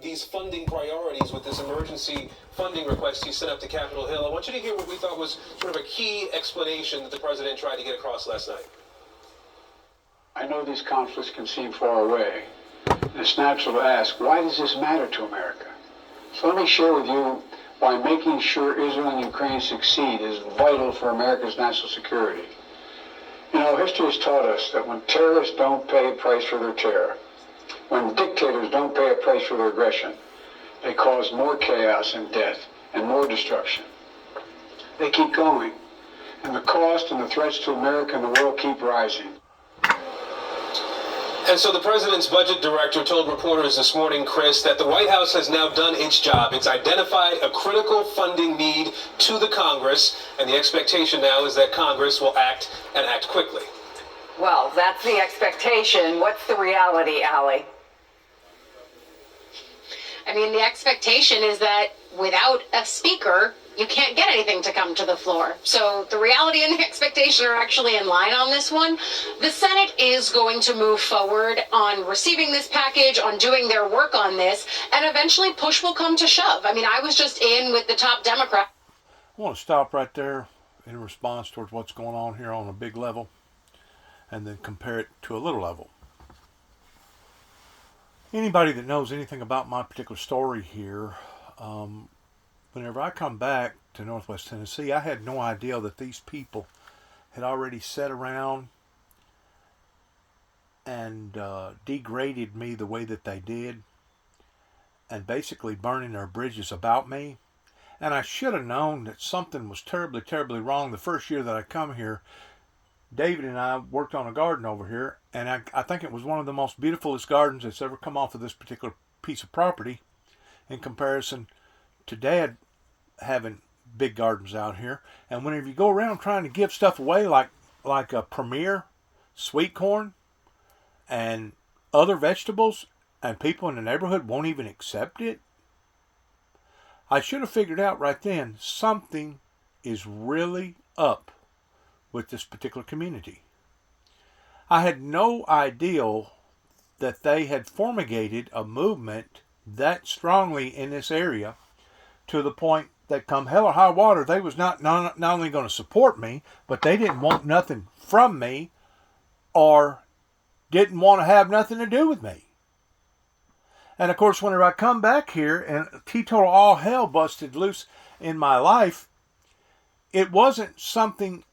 these funding priorities with this emergency funding request you sent up to Capitol Hill. I want you to hear what we thought was sort of a key explanation that the president tried to get across last night. I know these conflicts can seem far away. It's natural to ask, why does this matter to America? So let me share with you why making sure Israel and Ukraine succeed is vital for America's national security. You know, history has taught us that when terrorists don't pay a price for their terror, when dictators don't pay a price for their aggression, they cause more chaos and death and more destruction. They keep going, and the cost and the threats to America and the world keep rising. And so the president's budget director told reporters this morning, Chris, that the White House has now done its job. It's identified a critical funding need to the Congress, and the expectation now is that Congress will act and act quickly. Well, that's the expectation. What's the reality, Allie? I mean, the expectation is that without a speaker, you can't get anything to come to the floor. So the reality and the expectation are actually in line on this one. The Senate is going to move forward on receiving this package, on doing their work on this, and eventually push will come to shove. I mean, I was just in with the top Democrat. I want to stop right there in response towards what's going on here on a big level and then compare it to a little level. Anybody that knows anything about my particular story here, whenever I come back to Northwest Tennessee, I had no idea that these people had already sat around and degraded me the way that they did and basically burning their bridges about me. And I should have known that something was terribly, terribly wrong the first year that I come here. David and I worked on a garden over here, and I think it was one of the most beautifulest gardens that's ever come off of this particular piece of property in comparison to Dad having big gardens out here. And whenever you go around trying to give stuff away like a Premier, sweet corn, and other vegetables, and people in the neighborhood won't even accept it, I should have figured out right then something is really up with this particular community. I had no idea that they had fumigated a movement that strongly in this area to the point that come hell or high water, they was not only going to support me, but they didn't want nothing from me or didn't want to have nothing to do with me. And of course, whenever I come back here and teetotal all hell busted loose in my life, it wasn't something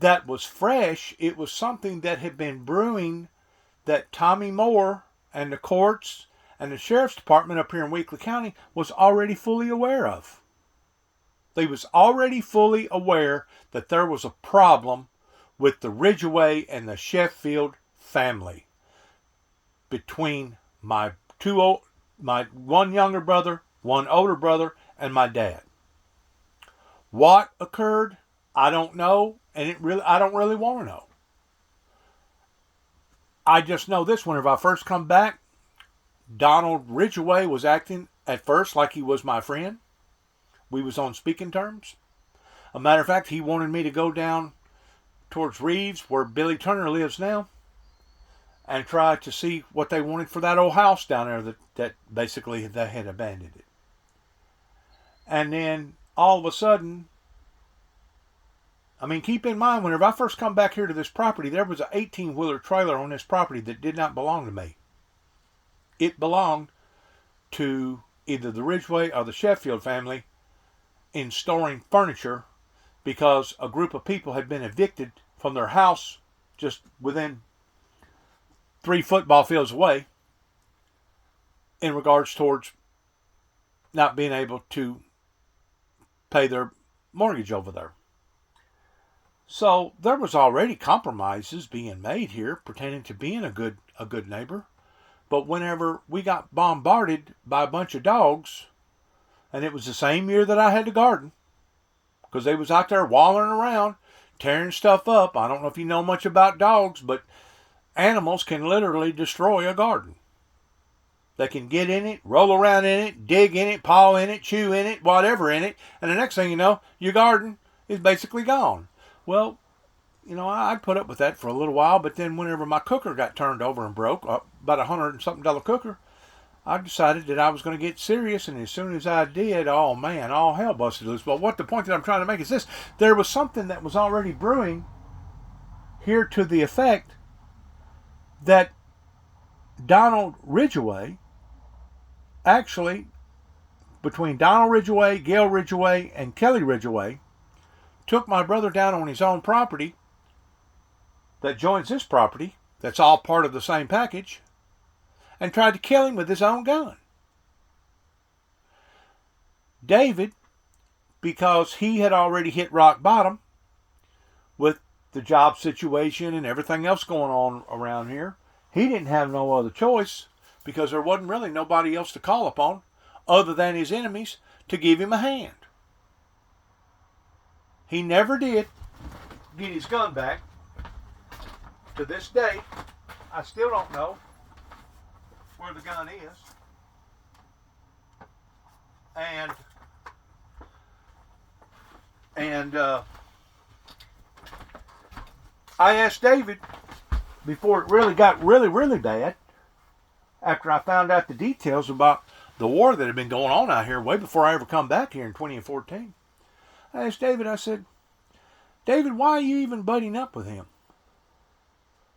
that was fresh. It was something that had been brewing that Tommy Moore and the courts and the sheriff's department up here in Weakley County was already fully aware of. They was already fully aware that there was a problem with the Ridgeway and the Sheffield family between my one younger brother, one older brother, and my dad. What occurred? I don't know, and I don't really want to know. I just know this: whenever I first come back, Donald Ridgeway was acting at first like he was my friend. We was on speaking terms. A matter of fact, he wanted me to go down towards Reeves, where Billy Turner lives now, and try to see what they wanted for that old house down there that basically they had abandoned it. And then all of a sudden, I mean, keep in mind, whenever I first come back here to this property, there was an 18-wheeler trailer on this property that did not belong to me. It belonged to either the Ridgeway or the Sheffield family in storing furniture because a group of people had been evicted from their house just within 3 football fields away in regards towards not being able to pay their mortgage over there. So there was already compromises being made here pertaining to being a good neighbor. But whenever we got bombarded by a bunch of dogs, and it was the same year that I had the garden, because they was out there wallering around, tearing stuff up. I don't know if you know much about dogs, but animals can literally destroy a garden. They can get in it, roll around in it, dig in it, paw in it, chew in it, whatever in it, and the next thing you know, your garden is basically gone. Well, you know, I'd put up with that for a little while, but then whenever my cooker got turned over and broke, about $100 and something cooker, I decided that I was going to get serious, and as soon as I did, oh man, all hell busted loose. But what the point that I'm trying to make is this: there was something that was already brewing here to the effect that Donald Ridgway, actually, between Donald Ridgway, Gail Ridgway, and Kelly Ridgway, took my brother down on his own property that joins this property, that's all part of the same package, and tried to kill him with his own gun. David, because he had already hit rock bottom with the job situation and everything else going on around here, he didn't have no other choice, because there wasn't really nobody else to call upon other than his enemies to give him a hand. He never did get his gun back. To this day, I still don't know where the gun is. And I asked David before it really got really bad, after I found out the details about the war that had been going on out here way before I ever come back here in 2014. I asked David, I said, David, why are you even buddying up with him?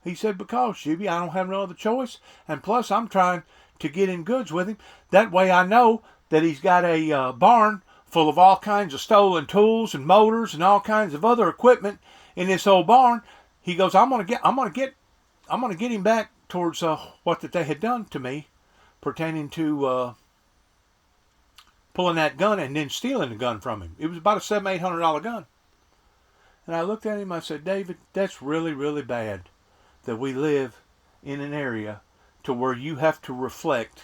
He said, because, Shibby, I don't have no other choice. And plus, I'm trying to get in goods with him. That way I know that he's got a barn full of all kinds of stolen tools and motors and all kinds of other equipment in this old barn. He goes, I'm gonna get him back towards what that they had done to me, pertaining to pulling that gun and then stealing the gun from him. It was about a $700-800 gun. And I looked at him, I said, David, that's really, really bad that we live in an area to where you have to reflect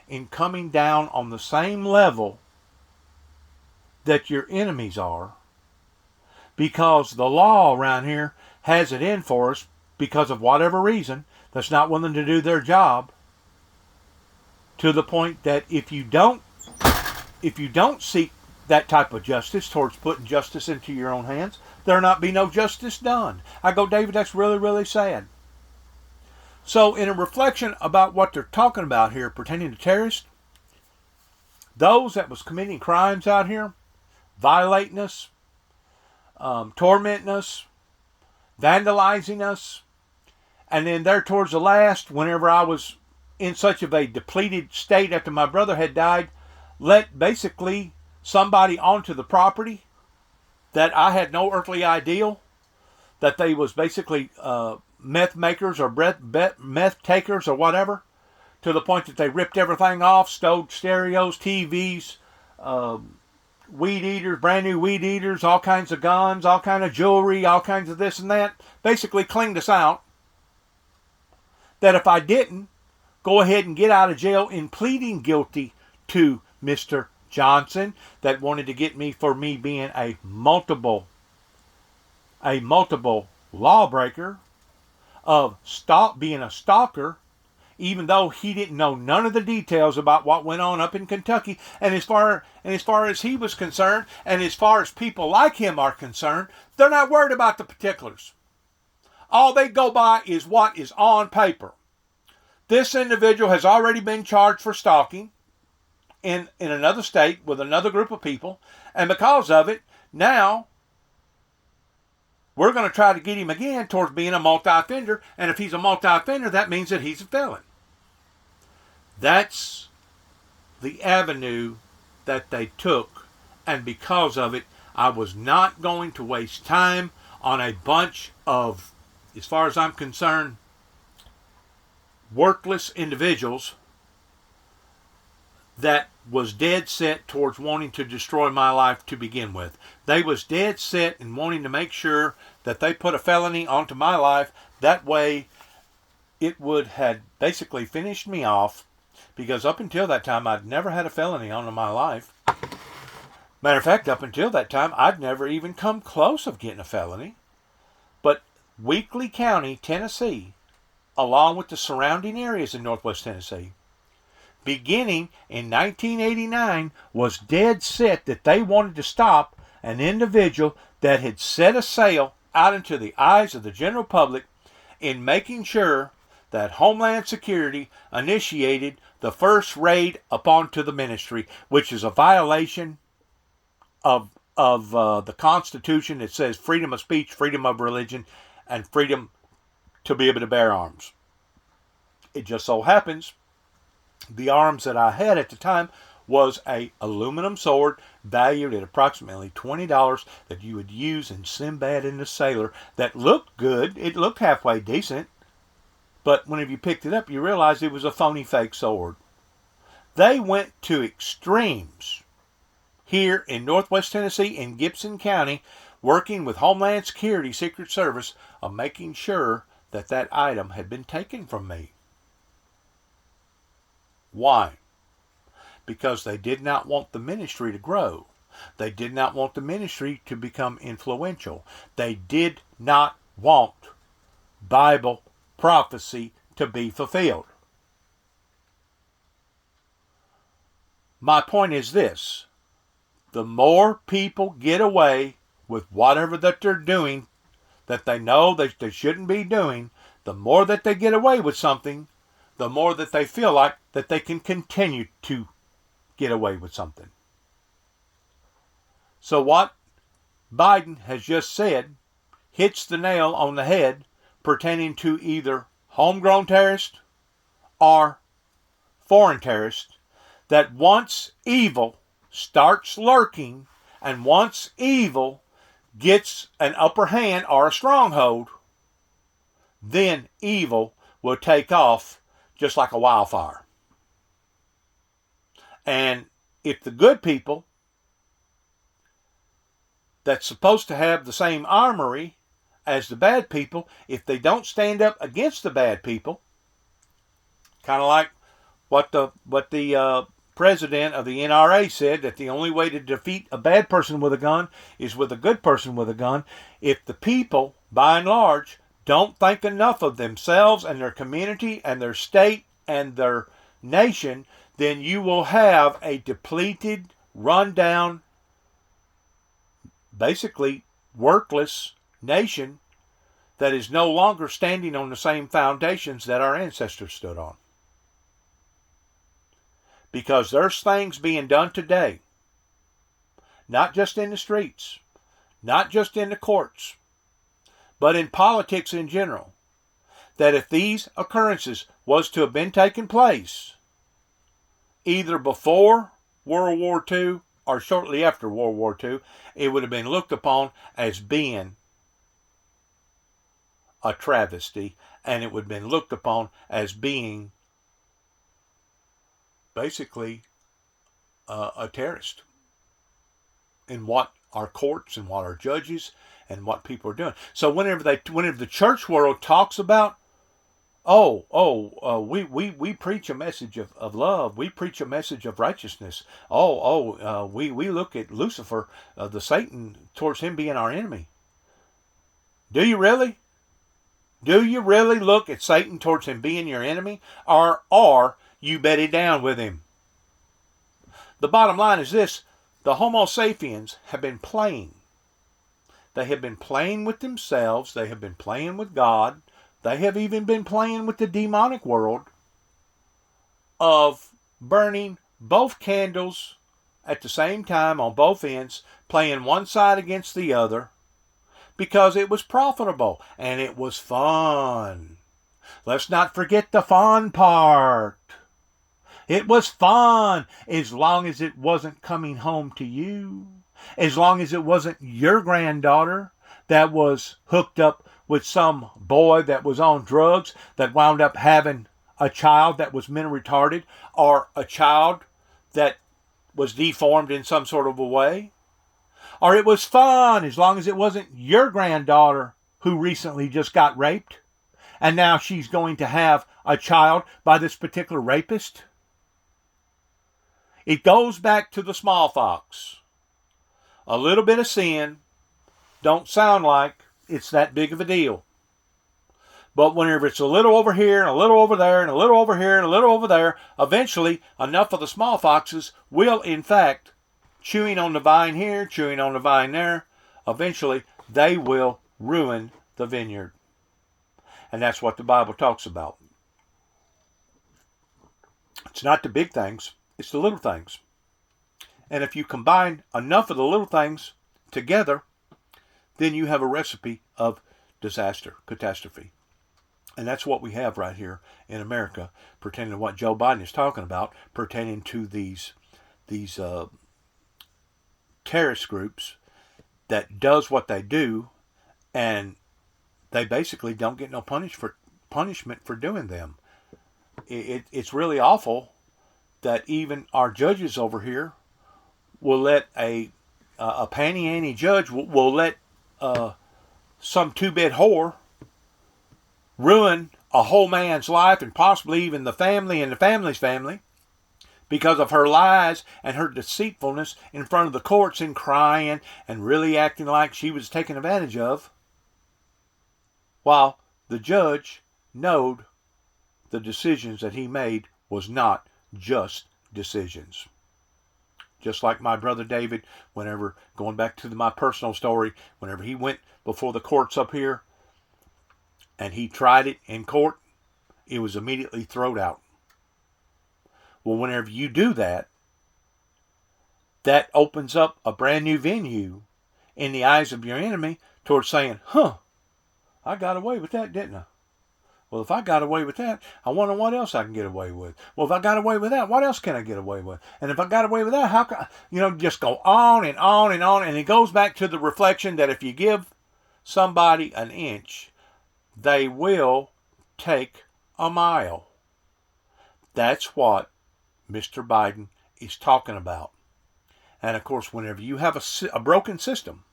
in coming down on the same level that your enemies are, because the law around here has it in for us, because of whatever reason, that's not willing to do their job, to the point that if you don't seek that type of justice towards putting justice into your own hands, there'll not be no justice done. I go, David, that's really, really sad. So in a reflection about what they're talking about here pertaining to terrorists, those that was committing crimes out here, violating us, tormenting us, vandalizing us, and then there towards the last, whenever I was in such of a depleted state after my brother had died, let basically somebody onto the property that I had no earthly idea that they was basically meth makers or meth takers or whatever, to the point that they ripped everything off, stole stereos, TVs, weed eaters, brand new weed eaters, all kinds of guns, all kind of jewelry, all kinds of this and that, basically cleaned us out. That if I didn't go ahead and get out of jail in pleading guilty to Mr. Johnson, that wanted to get me for me being a multiple lawbreaker, of being a stalker, even though he didn't know none of the details about what went on up in Kentucky. And as far as he was concerned, and as far as people like him are concerned, they're not worried about the particulars. All they go by is what is on paper. This individual has already been charged for stalking in another state with another group of people, and because of it, now we're going to try to get him again towards being a multi-offender, and if he's a multi-offender, that means that he's a felon. That's the avenue that they took, and because of it, I was not going to waste time on a bunch of, as far as I'm concerned, worthless individuals that was dead set towards wanting to destroy my life to begin with. They was dead set in wanting to make sure that they put a felony onto my life. That way it would had basically finished me off, because up until that time I'd never had a felony onto my life. Matter of fact, up until that time I'd never even come close of getting a felony. But Weakley County, Tennessee, along with the surrounding areas in Northwest Tennessee, beginning in 1989, was dead set that they wanted to stop an individual that had set a sail out into the eyes of the general public in making sure that Homeland Security initiated the first raid upon to the ministry, which is a violation of the Constitution. It says freedom of speech, freedom of religion, and freedom to be able to bear arms. It just so happens the arms that I had at the time was a aluminum sword valued at approximately $20 that you would use in Sinbad and the Sailor, that looked good. It looked halfway decent. But whenever you picked it up, you realized it was a phony fake sword. They went to extremes here in Northwest Tennessee in Gibson County, working with Homeland Security, Secret Service, of making sure that that item had been taken from me. Why? Because they did not want the ministry to grow. They did not want the ministry to become influential. They did not want Bible prophecy to be fulfilled. My point is this: the more people get away with whatever that they're doing that they know that they shouldn't be doing, the more that they get away with something, the more that they feel like that they can continue to get away with something. So what Biden has just said hits the nail on the head pertaining to either homegrown terrorists or foreign terrorists, that once evil starts lurking and once evil gets an upper hand or a stronghold, then evil will take off just like a wildfire. And if the good people that's supposed to have the same armory as the bad people, if they don't stand up against the bad people, kind of like what the president of the NRA said, that the only way to defeat a bad person with a gun is with a good person with a gun. If the people, by and large, don't think enough of themselves and their community and their state and their nation, then you will have a depleted, run-down, basically worthless nation that is no longer standing on the same foundations that our ancestors stood on. Because there's things being done today, not just in the streets, not just in the courts, but in politics in general, that if these occurrences was to have been taking place either before World War II or shortly after World War II, it would have been looked upon as being a travesty, and it would have been looked upon as being basically a terrorist in what our courts and what our judges and what people are doing. So whenever the church world talks about, we preach a message of love, we preach a message of righteousness. We look at Lucifer, the Satan, towards him being our enemy. Do you really? Do you really look at Satan towards him being your enemy? Or are you bedded down with him? The bottom line is this: the Homo sapiens have been playing. They have been playing with themselves. They have been playing with God. They have even been playing with the demonic world of burning both candles at the same time on both ends, playing one side against the other, because it was profitable and it was fun. Let's not forget the fun part. It was fun as long as it wasn't coming home to you. As long as it wasn't your granddaughter that was hooked up with some boy that was on drugs that wound up having a child that was mentally retarded, or a child that was deformed in some sort of a way. Or it was fun as long as it wasn't your granddaughter who recently just got raped and now she's going to have a child by this particular rapist. It goes back to the small fox. A little bit of sin don't sound like it's that big of a deal. But whenever it's a little over here and a little over there and a little over here and a little over there, eventually enough of the small foxes will, in fact, chewing on the vine here, chewing on the vine there, eventually they will ruin the vineyard. And that's what the Bible talks about. It's not the big things, it's the little things. And if you combine enough of the little things together, then you have a recipe of disaster, catastrophe. And that's what we have right here in America, pertaining to what Joe Biden is talking about, pertaining to these terrorist groups that does what they do, and they basically don't get no punishment for doing them. It's really awful that even our judges over here will let a panty-anty judge will let some two-bit whore ruin a whole man's life, and possibly even the family and the family's family, because of her lies and her deceitfulness in front of the courts, and crying and really acting like she was taken advantage of, while the judge knowed the decisions that he made was not just decisions. Just like my brother David, whenever, going back to my personal story, whenever he went before the courts up here and he tried it in court, it was immediately thrown out. Well, whenever you do that, that opens up a brand new venue in the eyes of your enemy towards saying, I got away with that, didn't I? Well, if I got away with that, I wonder what else I can get away with. Well, if I got away with that, what else can I get away with? And if I got away with that, how can just go on and on and on. And it goes back to the reflection that if you give somebody an inch, they will take a mile. That's what Mr. Biden is talking about. And of course, whenever you have a broken system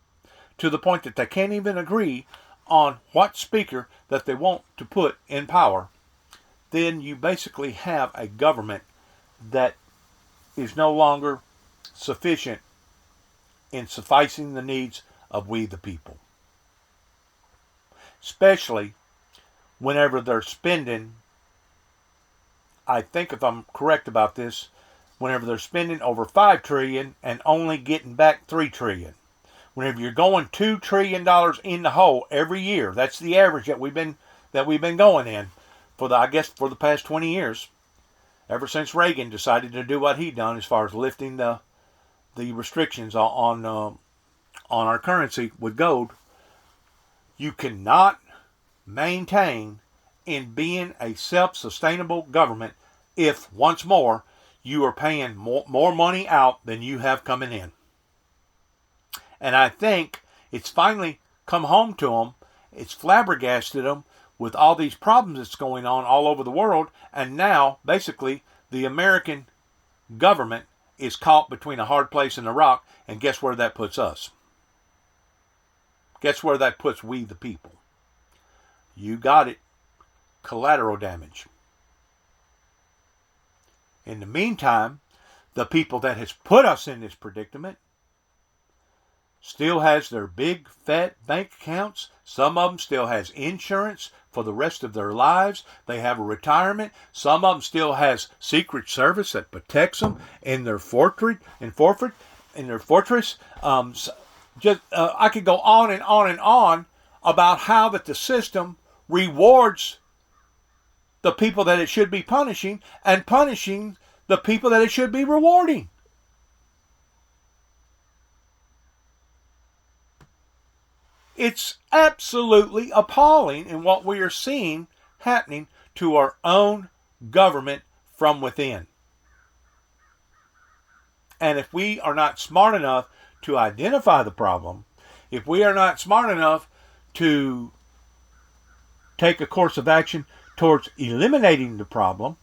to the point that they can't even agree on what speaker that they want to put in power, then you basically have a government that is no longer sufficient in sufficing the needs of we the people. Especially whenever they're spending, I think if I'm correct about this, whenever they're spending over $5 trillion and only getting back $3 trillion. Whenever you're going $2 trillion in the hole every year, that's the average that we've been going in for the past 20 years, ever since Reagan decided to do what he done as far as lifting the restrictions on our currency with gold. You cannot maintain in being a self-sustainable government if, once more, you are paying more money out than you have coming in. And I think it's finally come home to them. It's flabbergasted them with all these problems that's going on all over the world. And now, basically, the American government is caught between a hard place and a rock. And guess where that puts us? Guess where that puts we the people? You got it. Collateral damage. In the meantime, the people that has put us in this predicament still has their big fat bank accounts. Some of them still has insurance for the rest of their lives. They have a retirement. Some of them still has Secret Service that protects them in their fortress. I could go on and on and on about how that the system rewards the people that it should be punishing and punishing the people that it should be rewarding. It's absolutely appalling in what we are seeing happening to our own government from within. And if we are not smart enough to identify the problem, if we are not smart enough to take a course of action towards eliminating the problem,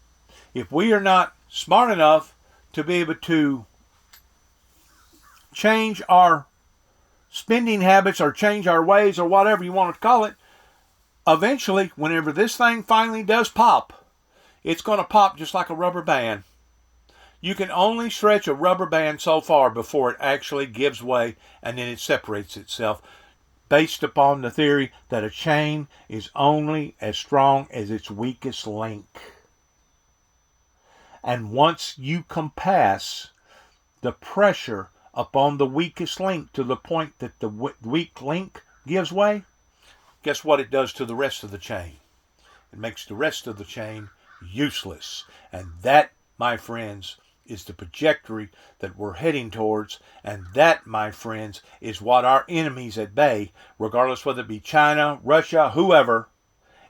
if we are not smart enough to be able to change our spending habits or change our ways or whatever you want to call it, eventually, whenever this thing finally does pop, it's going to pop just like a rubber band. You can only stretch a rubber band so far before it actually gives way and then it separates itself, based upon the theory that a chain is only as strong as its weakest link. And once you compass the pressure upon the weakest link to the point that the weak link gives way, guess what it does to the rest of the chain? It makes the rest of the chain useless. And that my friends, is the trajectory that we're heading towards. And that, my friends, is what our enemies at bay, regardless whether it be China, Russia, whoever,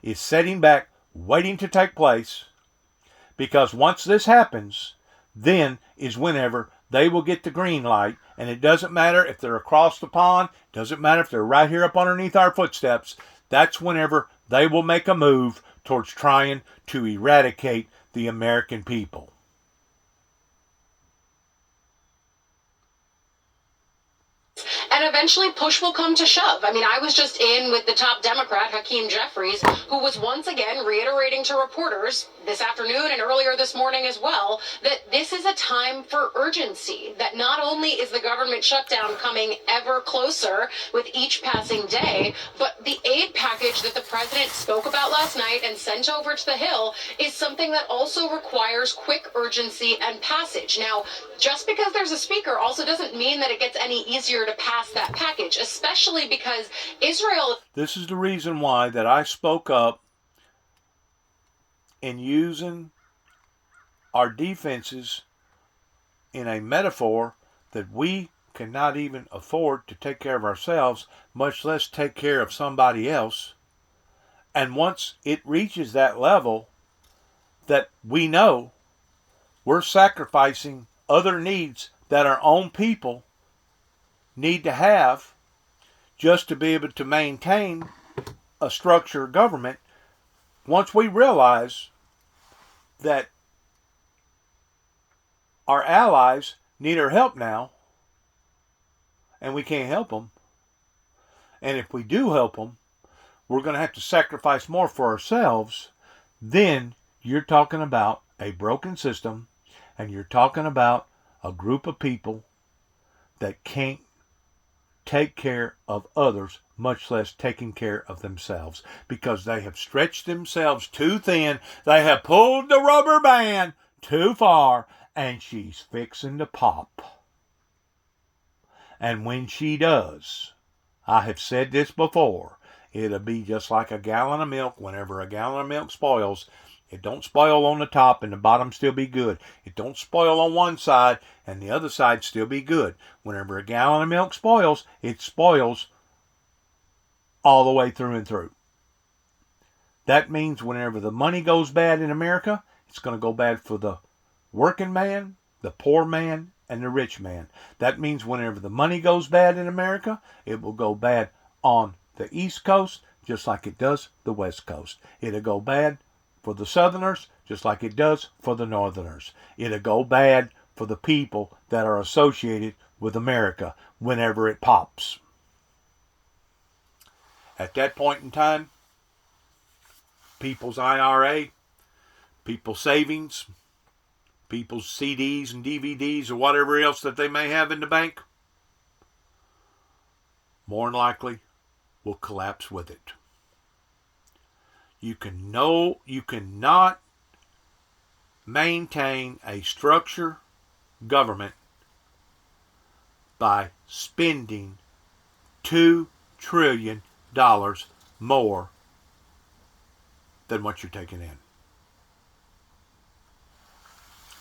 is setting back, waiting to take place. Because once this happens, then is whenever they will get the green light. And it doesn't matter if they're across the pond, doesn't matter if they're right here up underneath our footsteps. That's whenever they will make a move towards trying to eradicate the American people. And eventually push will come to shove. I mean, I was just in with the top Democrat, Hakeem Jeffries, who was once again reiterating to reporters this afternoon and earlier this morning as well, that this is a time for urgency, that not only is the government shutdown coming ever closer with each passing day, but the aid package that the president spoke about last night and sent over to the Hill is something that also requires quick urgency and passage. Now, just because there's a speaker also doesn't mean that it gets any easier to pass that package, especially because Israel... This is the reason why that I spoke up in using our defenses in a metaphor that we cannot even afford to take care of ourselves, much less take care of somebody else. And once it reaches that level that we know we're sacrificing other needs that our own people need to have just to be able to maintain a structured government, once we realize that our allies need our help now, and we can't help them, and if we do help them, we're going to have to sacrifice more for ourselves, then you're talking about a broken system, and you're talking about a group of people that can't take care of others, much less taking care of themselves, because they have stretched themselves too thin. They have pulled the rubber band too far, and she's fixing to pop. And when she does, I have said this before, it'll be just like a gallon of milk. Whenever a gallon of milk spoils, it don't spoil on the top and the bottom still be good. It don't spoil on one side and the other side still be good. Whenever a gallon of milk spoils, it spoils all the way through and through. That means whenever the money goes bad in America, it's going to go bad for the working man, the poor man, and the rich man. That means whenever the money goes bad in America, it will go bad on the East Coast just like it does the West Coast. It'll go bad for the Southerners just like it does for the Northerners. It'll go bad for the people that are associated with America whenever it pops. At that point in time, people's IRA, people's savings, people's CDs and DVDs or whatever else that they may have in the bank, more than likely will collapse with it. You cannot maintain a structure government by spending $2 trillion more than what you're taking in.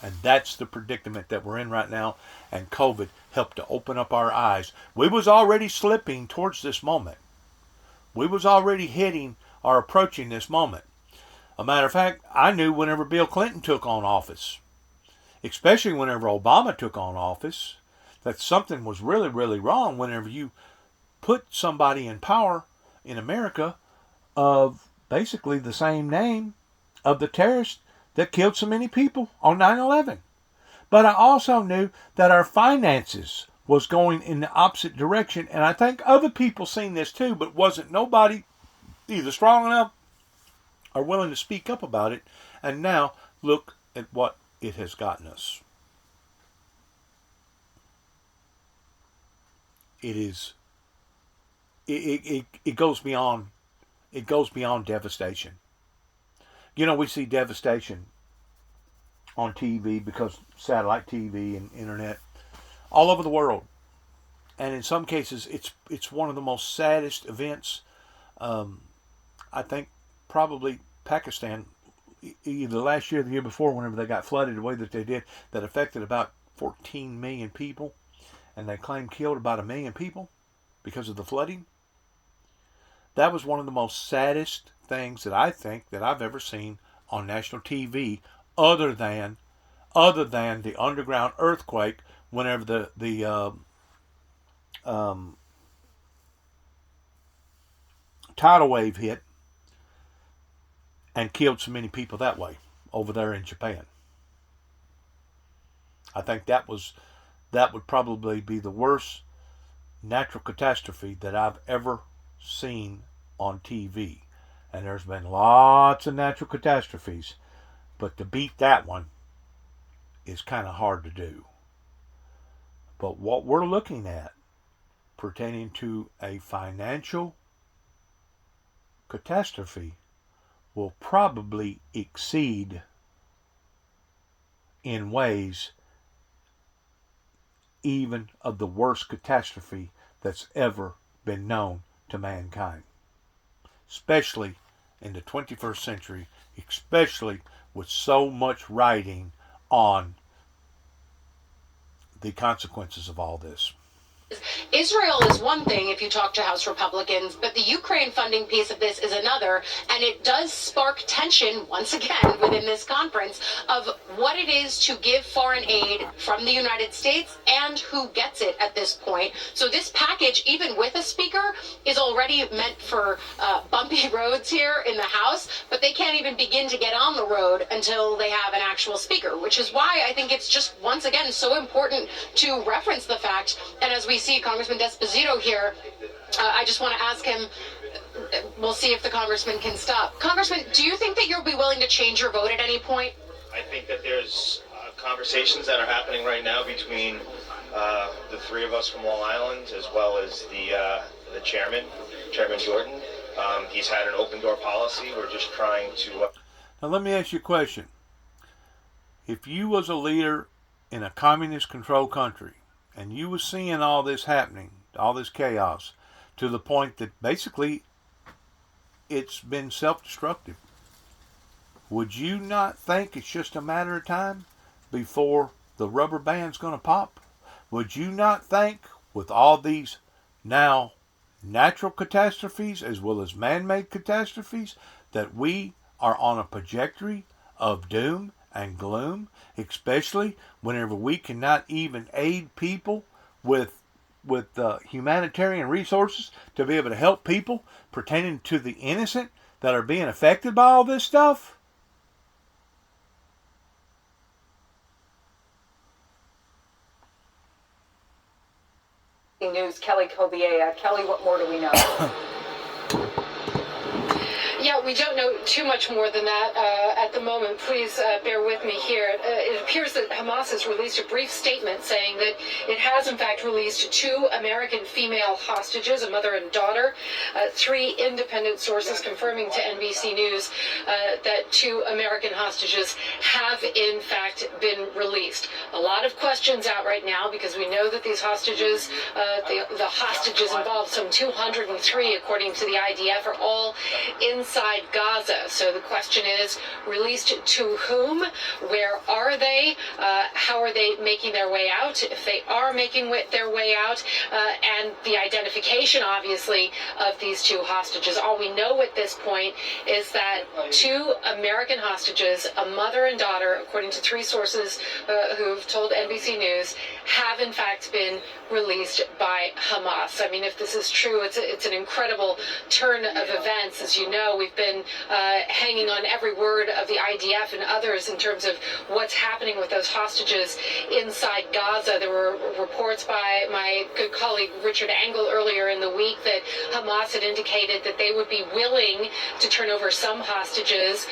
And that's the predicament that we're in right now, and COVID helped to open up our eyes. We was already slipping towards this moment. We was already heading or approaching this moment. A matter of fact, I knew whenever Bill Clinton took on office, especially whenever Obama took on office, that something was really, really wrong whenever you put somebody in power in America of basically the same name of the terrorist that killed so many people on 9/11. But I also knew that our finances was going in the opposite direction, and I think other people seen this too, but wasn't nobody either strong enough or willing to speak up about it. And now look at what it has gotten us. It goes beyond devastation. You know, we see devastation on TV because satellite TV and internet all over the world, and in some cases it's one of the most saddest events. I think probably Pakistan either last year or the year before, whenever they got flooded the way that they did, that affected about 14 million people, and they claimed killed about 1 million people because of the flooding. That was one of the most saddest things that I think that I've ever seen on national TV, other than the underground earthquake whenever the tidal wave hit and killed so many people that way over there in Japan. I think that would probably be the worst natural catastrophe that I've ever seen on TV. And there's been lots of natural catastrophes, but to beat that one is kind of hard to do. But what we're looking at pertaining to a financial catastrophe will probably exceed in ways even of the worst catastrophe that's ever been known to mankind. Especially in the 21st century, especially with so much writing on the consequences of all this. Israel is one thing if you talk to House Republicans, but the Ukraine funding piece of this is another, and it does spark tension once again within this conference of what it is to give foreign aid from the United States and who gets it at this point. So this package, even with a speaker, is already meant for bumpy roads here in the House, but they can't even begin to get on the road until they have an actual speaker, which is why I think it's just once again so important to reference the fact, and as we see Congressman Desposito here, I just want to ask him, we'll see if the congressman can stop. Congressman, do you think that you'll be willing to change your vote at any point? I think that there's conversations that are happening right now between the three of us from Long Island, as well as the Chairman Jordan. He's had an open door policy. We're just trying to... Now let me ask you a question. If you was a leader in a communist controlled country, and you were seeing all this happening, all this chaos, to the point that basically it's been self-destructive, would you not think it's just a matter of time before the rubber band's going to pop? Would you not think, with all these now natural catastrophes as well as man-made catastrophes, that we are on a trajectory of doom and gloom, especially whenever we cannot even aid people with humanitarian resources to be able to help people pertaining to the innocent that are being affected by all this stuff? News, Kelly Cobiella. Kelly, what more do we know? Yeah, we don't know too much more than that at the moment. Please bear with me here. It appears that Hamas has released a brief statement saying that it has, in fact, released 2 American female hostages, a mother and daughter. 3 independent sources confirming to NBC News that 2 American hostages have, in fact, been released. A lot of questions out right now because we know that these hostages, the hostages involved, some 203, according to the IDF, are all inside Gaza. So the question is, released to whom? Where are they? How are they making their way out? If they are making their way out, and the identification, obviously, of these 2 hostages. All we know at this point is that 2 American hostages, a mother and daughter, according to 3 sources who've told NBC News, have in fact been released by Hamas. I mean, if this is true, it's an incredible turn of events. As you know, we've been hanging on every word of the IDF and others in terms of what's happening with those hostages inside Gaza. There were reports by my good colleague Richard Engel earlier in the week that Hamas had indicated that they would be willing to turn over some hostages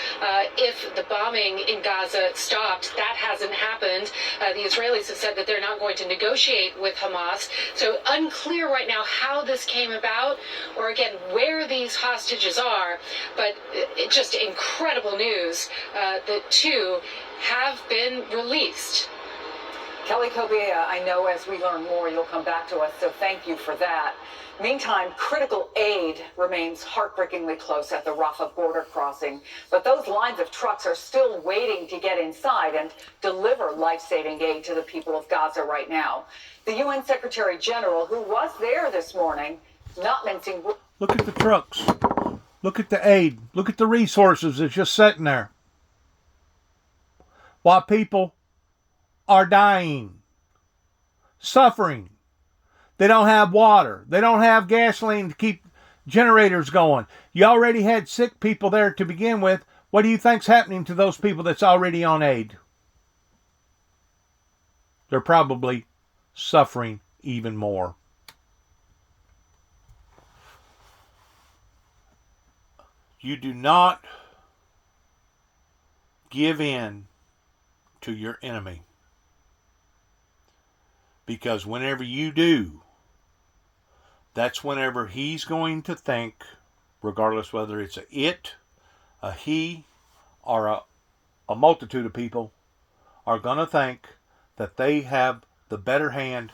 if the bombing in Gaza stopped. That hasn't happened. The Israelis have said that they're not going to negotiate with Hamas. So unclear right now how this came about, or again, where these hostages are. But it's just incredible news that 2 have been released. Kelly Cobia, I know as we learn more, you'll come back to us, so thank you for that. Meantime, critical aid remains heartbreakingly close at the Rafah border crossing, but those lines of trucks are still waiting to get inside and deliver life-saving aid to the people of Gaza right now. The UN Secretary General, who was there this morning, not mincing words. Look at the trucks. Look at the aid. Look at the resources that's just sitting there. While people are dying, suffering. They don't have water. They don't have gasoline to keep generators going. You already had sick people there to begin with. What do you think's happening to those people that's already on aid? They're probably suffering even more. You do not give in to your enemy. Because whenever you do, that's whenever he's going to think, regardless whether it's a it, a he, or a multitude of people, are going to think that they have the better hand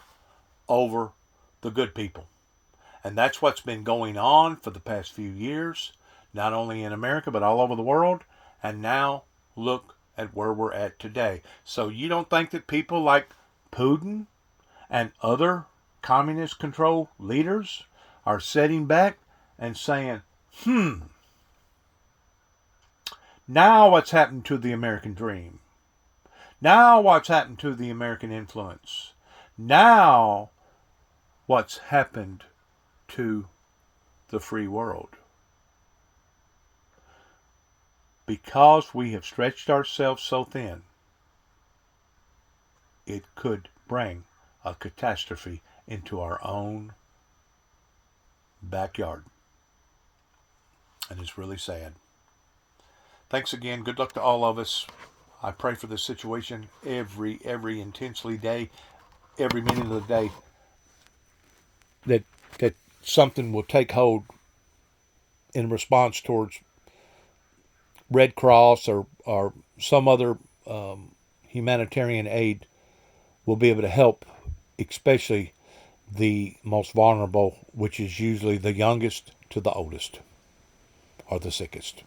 over the good people. And that's what's been going on for the past few years, not only in America, but all over the world. And now, look at where we're at today. So you don't think that people like Putin and other communist-controlled leaders are sitting back and saying, now what's happened to the American dream? Now what's happened to the American influence? Now what's happened to the free world? Because we have stretched ourselves so thin, it could bring a catastrophe into our own backyard. And it's really sad. Thanks again. Good luck to all of us. I pray for this situation every intensely day, every minute of the day, that something will take hold in response towards Red Cross or some other humanitarian aid will be able to help, especially the most vulnerable, which is usually the youngest to the oldest, or the sickest.